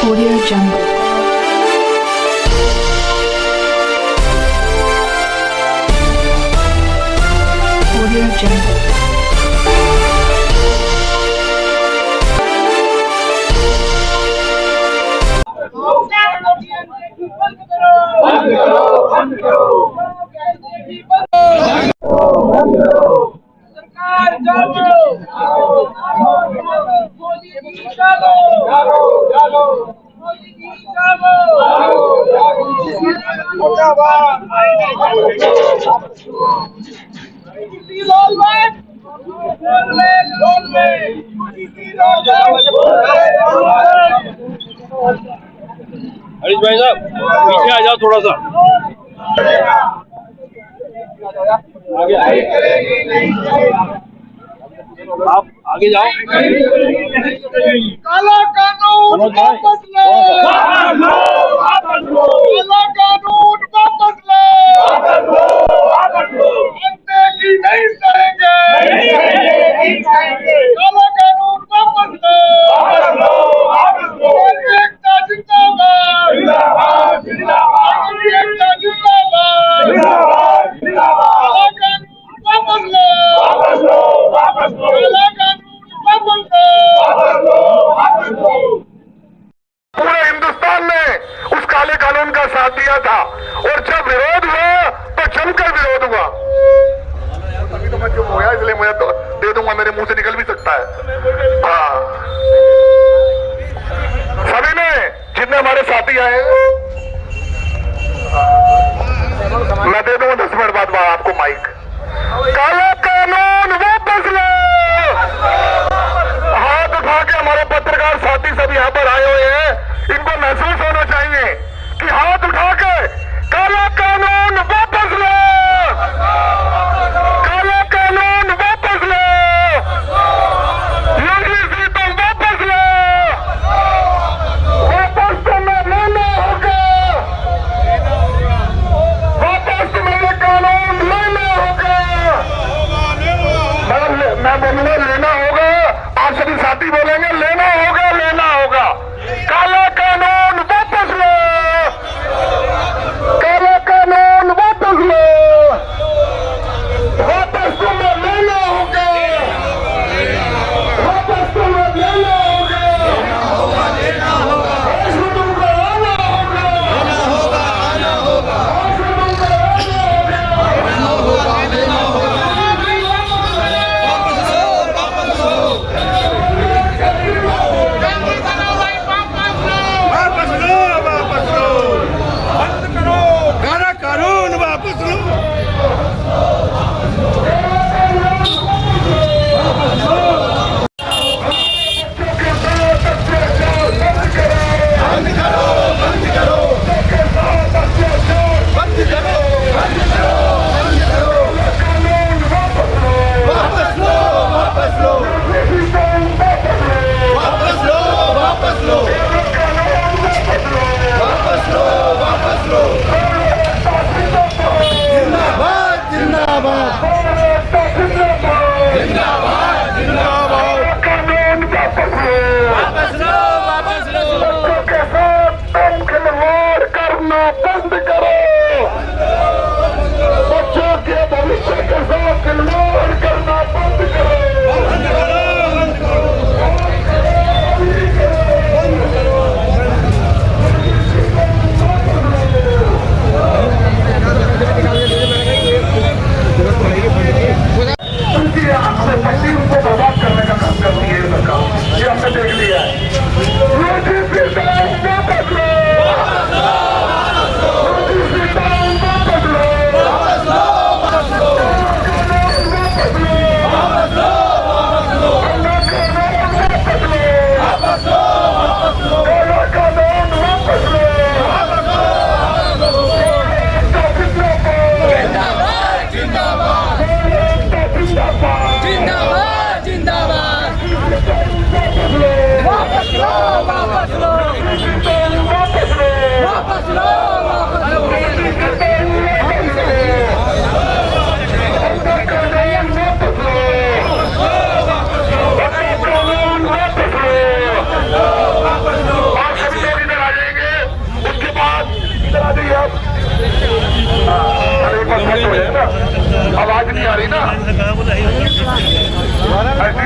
Audio Jungle. Audio Jungle. सरकार हरीश भाई साहब पीछे आ जाओ थोड़ा सा आप आगे जाओ। काला कानून वापस लो, काला कानून वापस लो, अंते की नहीं सहेंगे, काला कानून वापस लो, एकता जिंदाबाद, एकता जिंदाबाद, काला कानून वापस लो, काला कानून वापस लो। पूरे हिंदुस्तान ने उस काले कानून का साथ दिया था और जब विरोध हुआ तो जमकर विरोध हुआ। अभी तो मैं चुप हो गया, इसलिए मैं तो दे दूंगा, मेरे मुंह से निकल भी सकता है। हाँ, सभी ने जितने हमारे साथी आए मैं दे दूंगा 10 मिनट बाद आपको माइक। काला कानून वापस लो, हाथ उठा के हमारे पत्रकार साथी सब यहाँ पर आए हुए हैं, इनको महसूस होना चाहिए कि हाथ उठा के काला कानून वापस लो, काला कानून वापस लो, योगी सीटों वापस लो, वापस तुम्हें लेना होगा, वापस तुम्हें कानून लेना होगा। मैं बोलूंगा लेना होगा, आप सभी साथी बोलेंगे लेना होगा, लेना होगा। काला कानून वापस लो, काला कानून वापस लो, वापस तुम्हें लेना होगा, वापस तुम्हें लेना होगा, तुमको आना होगा, तुमको आना होगा। काला कानून वापस लो। बंद करो, बच्चों के भविष्य के साथ खिलवाड़ करना बंद करो, बंद करो, बंद करो, उनकी हमें पट्टी उनको बर्बाद करने का काम करती है सरकार, ये हमने देख लिया है।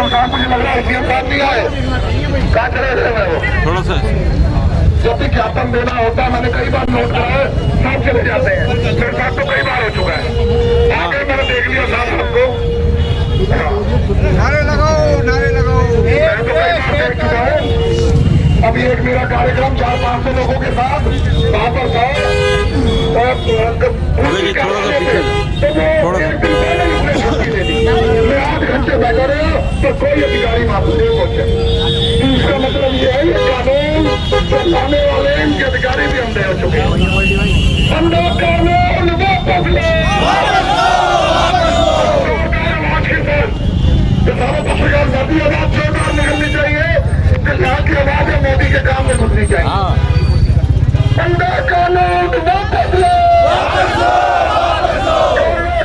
कार्यक्रम साहब मुझे लग रहा है सीएम साहब नहीं आए, कहाँ चले गए वो? थोड़ा सा जब भी ज्ञापन देना होता है मैंने कई बार नोट करा है, साहब चले जाते हैं। मेरे साथ तो कई बार हो चुका है, आगे मैंने देख लिया साहब सबको। नारे लगाओ, नारे लगाओ। मैं तो कई बार देख चुका हूँ। अभी एक मेरा कार्यक्रम 400-500 लोगों के साथ वहाँ पर था और थोड़ा सा मैं 8 घंटे बैठा रहा तो कोई अधिकारी वहाँ पर नहीं पहुंचे। इसका मतलब ये है ये कानून जो लाने वाले हैं इनके अधिकारी भी अंधे हो चुके हैं। हम लोग कानून वापस लो, किसानों पत्रकार साथी आवाज जोरदार निकलनी चाहिए कि यहाँ की आवाज है मोदी के काम में घुसनी चाहिए। अंधा कानून वापस लो,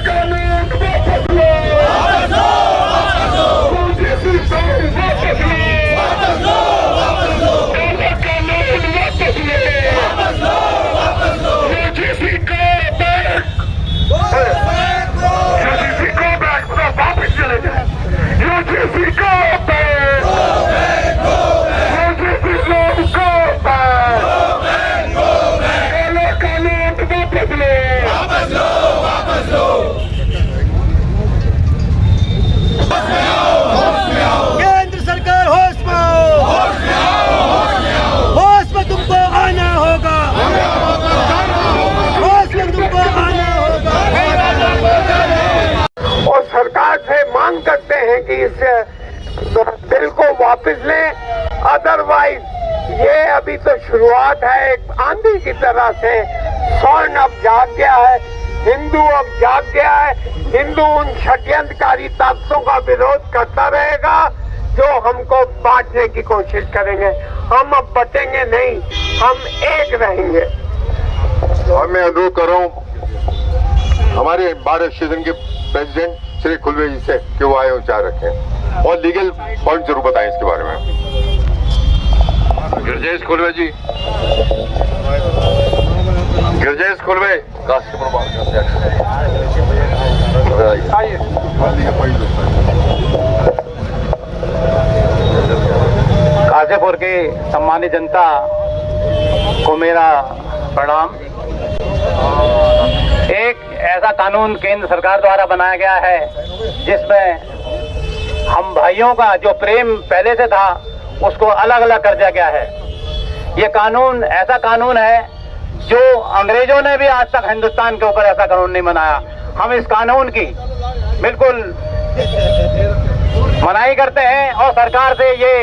कानून वापस लो, केंद्र सरकार होश में आओ, होश में तुमको आना होगा, होश में तुमको आना होगा। और सरकार से मांग करते हैं कि इस बिल को वापस लें, अदरवाइज ये अभी तो शुरुआत है, एक आंधी की तरह से स्वर्ण अब जाग गया है, हिंदू अब जाग गया है। हिंदू उन षड्यंत्रकारी ताकतों का विरोध करता रहेगा जो हमको बांटने की कोशिश करेंगे। हम अब बटेंगे नहीं, हम एक रहेंगे। और मैं अनुरोध कर रहा हूँ हमारे भारत स्टेशन के प्रेसिडेंट श्री खुलवे जी से कि वो आए विचार रखें और लीगल पॉइंट जरूर बताएं इसके बारे में। गिरजेश खुलवे जी, गिरजेश खुलवे काशीपुर की सम्मानित जनता को मेरा प्रणाम। एक ऐसा कानून केंद्र सरकार द्वारा बनाया गया है जिसमें हम भाइयों का जो प्रेम पहले से था उसको अलग अलग कर दिया गया है। ये कानून ऐसा कानून है जो अंग्रेजों ने भी आज तक हिंदुस्तान के ऊपर ऐसा कानून नहीं बनाया। हम इस कानून की बिल्कुल मनाही करते हैं और सरकार से ये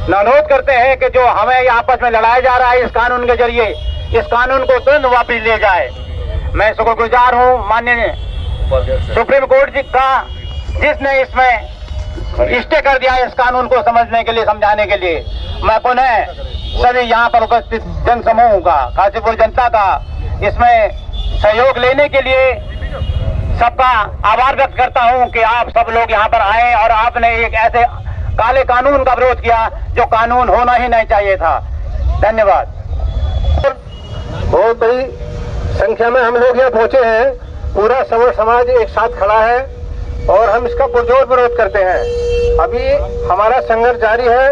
अनुरोध करते हैं कि जो हमें ये आपस में लड़ाया जा रहा है इस कानून के जरिए, इस कानून को तुरंत वापस लिया जाए। मैं शुक्रगुजार हूँ माननीय सुप्रीम कोर्ट जी का जिसने इसमें स्टे कर दिया इस कानून को समझने के लिए, समझाने के लिए। मैं पुनः सभी यहाँ पर उपस्थित जन समूह का, काशीपुर जनता का इसमें सहयोग लेने के लिए सबका आभार व्यक्त करता हूँ कि आप सब लोग यहाँ पर आए और आपने एक ऐसे काले कानून का विरोध किया जो कानून होना ही नहीं चाहिए था। धन्यवाद। बहुत बड़ी संख्या में हम लोग यहाँ पहुंचे हैं, पूरा सवर्ण समाज एक साथ खड़ा है और हम इसका पुरजोर विरोध करते हैं। अभी हमारा संघर्ष जारी है।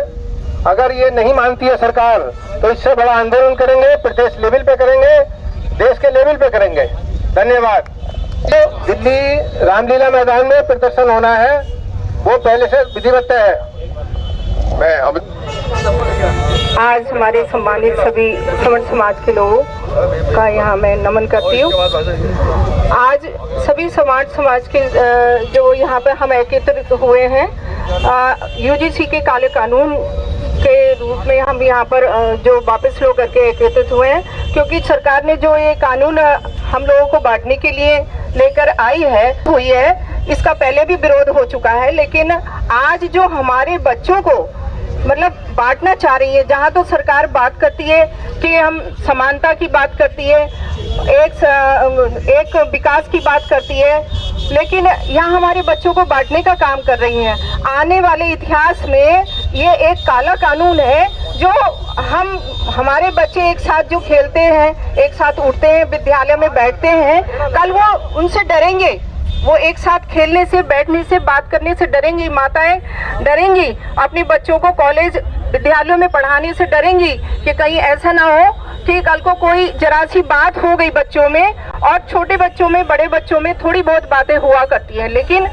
अगर ये नहीं मानती है सरकार तो इससे बड़ा आंदोलन करेंगे, प्रदेश लेवल पे करेंगे, देश के लेवल पे करेंगे। धन्यवाद। दिल्ली रामलीला मैदान में प्रदर्शन होना है, वो पहले से विधिवत है। मैं अब आज हमारे सम्मानित सभी सवर्ण समाज के लोगों का यहाँ मैं नमन करती हूँ। आज सभी समाज के जो यहाँ पे हम एकत्रित हुए हैं यूजीसी के काले कानून के रूप में हम यहाँ पर जो वापस लो करके एकत्रित हुए हैं, क्योंकि सरकार ने जो ये कानून हम लोगों को बांटने के लिए लेकर आई हुई है, इसका पहले भी विरोध हो चुका है। लेकिन आज जो हमारे बच्चों को मतलब बांटना चाह रही है, जहाँ तो सरकार बात करती है कि हम समानता की बात करती है, एक विकास की बात करती है, लेकिन यहाँ हमारे बच्चों को बांटने का काम कर रही है। आने वाले इतिहास में ये एक काला कानून है जो हमारे बच्चे एक साथ जो खेलते हैं, एक साथ उठते हैं, विद्यालय में बैठते हैं, कल वो उनसे डरेंगे वो एक साथ खेलने से, बैठने से, बात करने से डरेंगी। माताएं डरेंगी, अपने बच्चों को कॉलेज विद्यालयों में पढ़ाने से डरेंगी कि कहीं ऐसा ना हो कि कल को कोई जरा सी बात हो गई बच्चों में। और छोटे बच्चों में, बड़े बच्चों में थोड़ी बहुत बातें हुआ करती हैं, लेकिन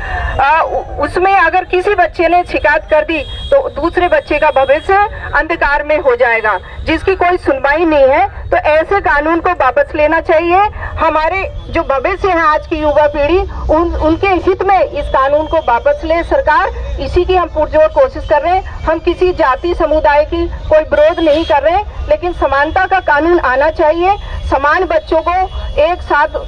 उसमें अगर किसी बच्चे ने शिकायत कर दी तो दूसरे बच्चे का भविष्य अंधकार में हो जाएगा, जिसकी कोई सुनवाई नहीं है। तो ऐसे कानून को वापस लेना चाहिए। हमारे जो भविष्य है आज की युवा पीढ़ी, उनके हित में इस कानून को वापस ले सरकार। इसी की हम पुरजोर कोशिश कर रहे हैं। हम किसी जाति समुदाय की कोई विरोध नहीं कर रहे, लेकिन समानता का कानून आना चाहिए। समान बच्चों को एक साथ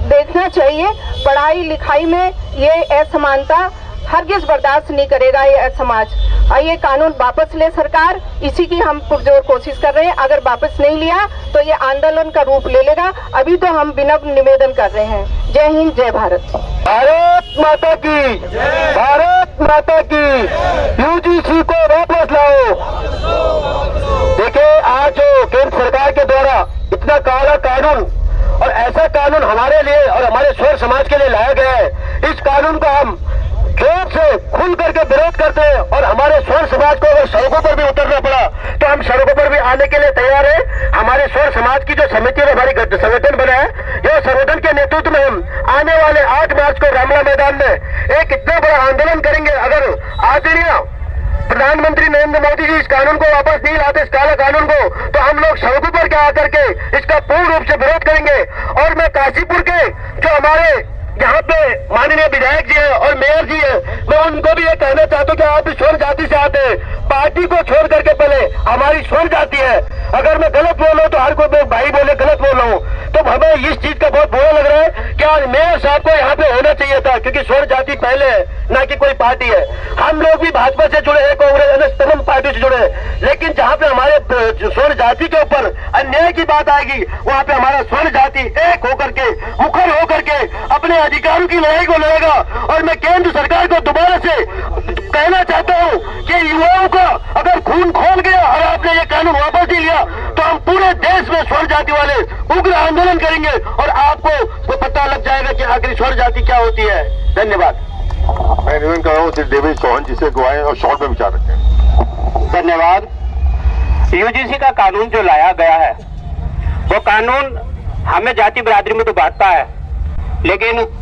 देखना चाहिए। पढ़ाई लिखाई में ये असमानता हरगिज बर्दाश्त नहीं करेगा ये समाज। ये कानून वापस ले सरकार, इसी की हम पुरजोर कोशिश कर रहे हैं। अगर वापस नहीं लिया तो ये आंदोलन का रूप ले लेगा। अभी तो हम विनम्र निवेदन कर रहे हैं। जय हिंद, जय भारत। भारत माता की, भारत माता की। यूजीसी को वापस लाओ। देखिए, आज जो केंद्र सरकार के द्वारा इतना काला कानून और ऐसा कानून हमारे लिए और हमारे स्वर्ण समाज के लिए लाया गया है, इस कानून को हम जोर से खुल करके विरोध करते हैं। और हमारे स्वर्ण समाज को अगर सड़कों पर भी उतरना पड़ा तो हम सड़कों पर भी आने के लिए तैयार हैं। हमारे स्वर्ण समाज की जो समिति और हमारी संगठन बना है, यह संगठन के नेतृत्व में हम आने वाले 8 मार्च को रामला मैदान में एक इतना बड़ा आंदोलन करेंगे। अगर आदरणीय प्रधानमंत्री नरेंद्र मोदी जी इस कानून को वापस नहीं लाते, इस काला कानून को, तो हम लोग सड़कों पर आकर के इसका पूर्ण रूप से विरोध करेंगे। और मैं काशीपुर के जो हमारे यहाँ पे माननीय विधायक जी है और मेयर जी है, मैं उनको भी ये कहना चाहता हूँ कि आप स्वर्ण जाति से आते हैं, पार्टी को छोड़ करके पहले हमारी स्वर्ण जाति है। अगर मैं गलत बोल रहा हूँ तो हर कोई भाई बोले गलत बोल रहा हूँ, तो हमें इस चीज का बहुत बुरा लग रहा है कि आज मेयर साहब को यहाँ पे होना चाहिए था, क्योंकि स्वर्ण जाति पहले है, ना कि कोई पार्टी है। हम लोग भी भाजपा से जुड़े हैं, कांग्रेस अन्य तमाम पार्टी से जुड़े हैं, लेकिन जहाँ पे हमारे स्वर्ण जाति के ऊपर अन्याय की बात आएगी, वहाँ पे हमारा स्वर्ण जाति एक होकर के, मुखर होकर के अपने अधिकारों की लड़ाई को लड़ेगा। और मैं केंद्र सरकार को दोबारा से कहना चाहता हूँ कि युवाओं का अगर खून खोल गया और आपने ये कानून वापस नहीं लिया तो हम पूरे देश में स्वर्ण जाति वाले उग्र आंदोलन करेंगे और आपको पता लग जाएगा कि आखिर स्वर्ण जाति क्या होती है। धन्यवाद। मैं निवेदन कर रहा हूँ देवेश चौहान जी से गुआएं और शॉर्ट में विचार रखें। धन्यवाद। यूजीसी का कानून जो लाया गया है, वो कानून हमें जाति बिरादरी में तो बांटता है, लेकिन